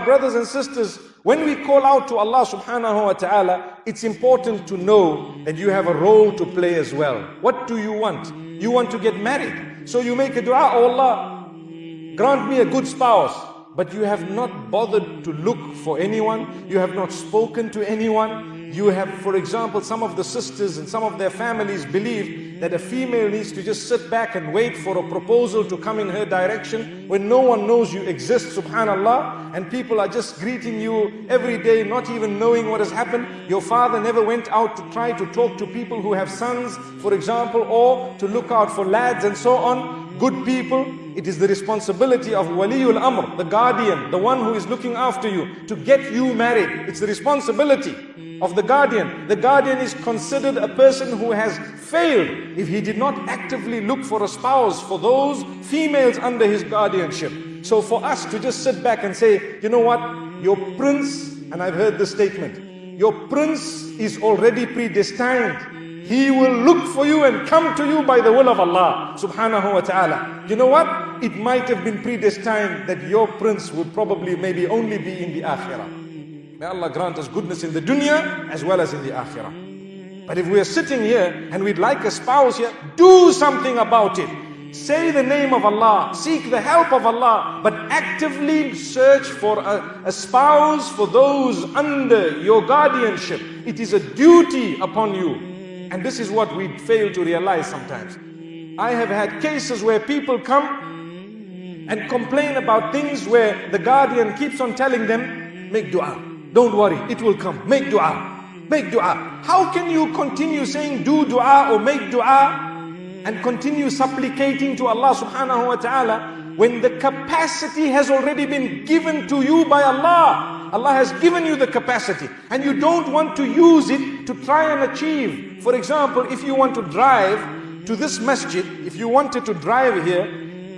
Brothers and sisters, when we call out to Allah subhanahu wa ta'ala, it's important to know that you have a role to play as well. What do you want? You want to get married. So you make a dua, oh Allah, grant me a good spouse. But you have not bothered to look for anyone. You have not spoken to anyone. You have, for example, some of the sisters and some of their families believe that a female needs to just sit back and wait for a proposal to come in her direction when no one knows you exist, subhanallah, and people are just greeting you every day, not even knowing what has happened. Your father never went out to try to talk to people who have sons, for example, or to look out for lads and so on, good people. It is the responsibility of Waliul Amr, the guardian, the one who is looking after you, to get you married. It's the responsibility of the guardian. The guardian is considered a person who has failed if he did not actively look for a spouse for those females under his guardianship. So for us to just sit back and say, you know what, your prince, and I've heard this statement, your prince is already predestined. He will look for you and come to you by the will of Allah subhanahu wa ta'ala. You know what? It might have been predestined that your prince would probably maybe only be in the akhirah. May Allah grant us goodness in the dunya as well as in the akhirah. But if we are sitting here and we'd like a spouse here, do something about it. Say the name of Allah, seek the help of Allah, but actively search for a spouse for those under your guardianship. It is a duty upon you. And this is what we fail to realize sometimes. I have had cases where people come and complain about things where the guardian keeps on telling them, make dua, don't worry, it will come, make dua, make dua. How can you continue saying do dua or make dua and continue supplicating to Allah subhanahu wa ta'ala when the capacity has already been given to you by Allah? Allah has given you the capacity and you don't want to use it to try and achieve. For example, if you want to drive to this masjid, if you wanted to drive here,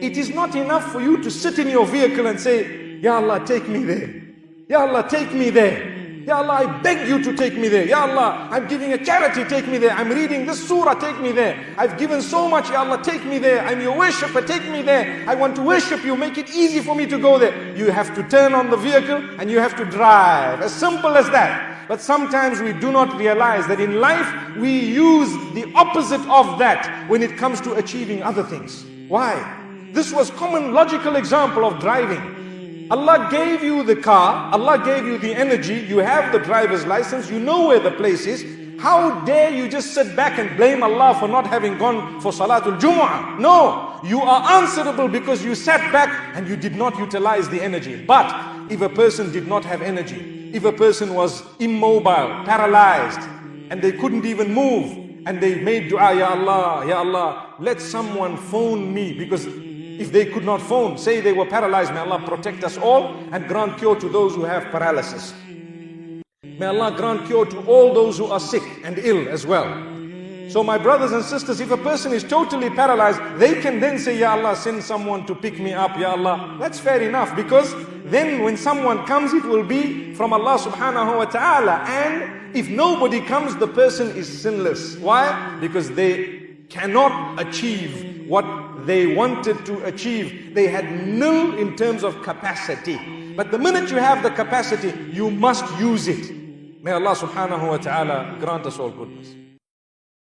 it is not enough for you to sit in your vehicle and say, Ya Allah, take me there. Ya Allah, take me there. Ya Allah, I beg you to take me there. Ya Allah, I'm giving a charity, take me there. I'm reading this surah, take me there. I've given so much, Ya Allah, take me there. I'm your worshipper, take me there. I want to worship you, make it easy for me to go there. You have to turn on the vehicle and you have to drive. As simple as that. But sometimes we do not realize that in life we use the opposite of that when it comes to achieving other things. Why? This was common logical example of driving. Allah gave you the car, Allah gave you the energy, you have the driver's license, you know where the place is. How dare you just sit back and blame Allah for not having gone for Salatul Jumu'ah? No, you are answerable because you sat back and you did not utilize the energy. But if a person did not have energy, if a person was immobile, paralyzed, and they couldn't even move, and they made dua, Ya Allah, let someone phone me, because if they could not phone, say they were paralyzed, may Allah protect us all and grant cure to those who have paralysis. May Allah grant cure to all those who are sick and ill as well. So my brothers and sisters, if a person is totally paralyzed, they can then say, Ya Allah, send someone to pick me up, Ya Allah. That's fair enough, because then when someone comes, it will be from Allah subhanahu wa ta'ala. And if nobody comes, the person is sinless. Why? Because they cannot achieve what they wanted to achieve. They had nil in terms of capacity. But the minute you have the capacity, you must use it. May Allah subhanahu wa ta'ala grant us all goodness.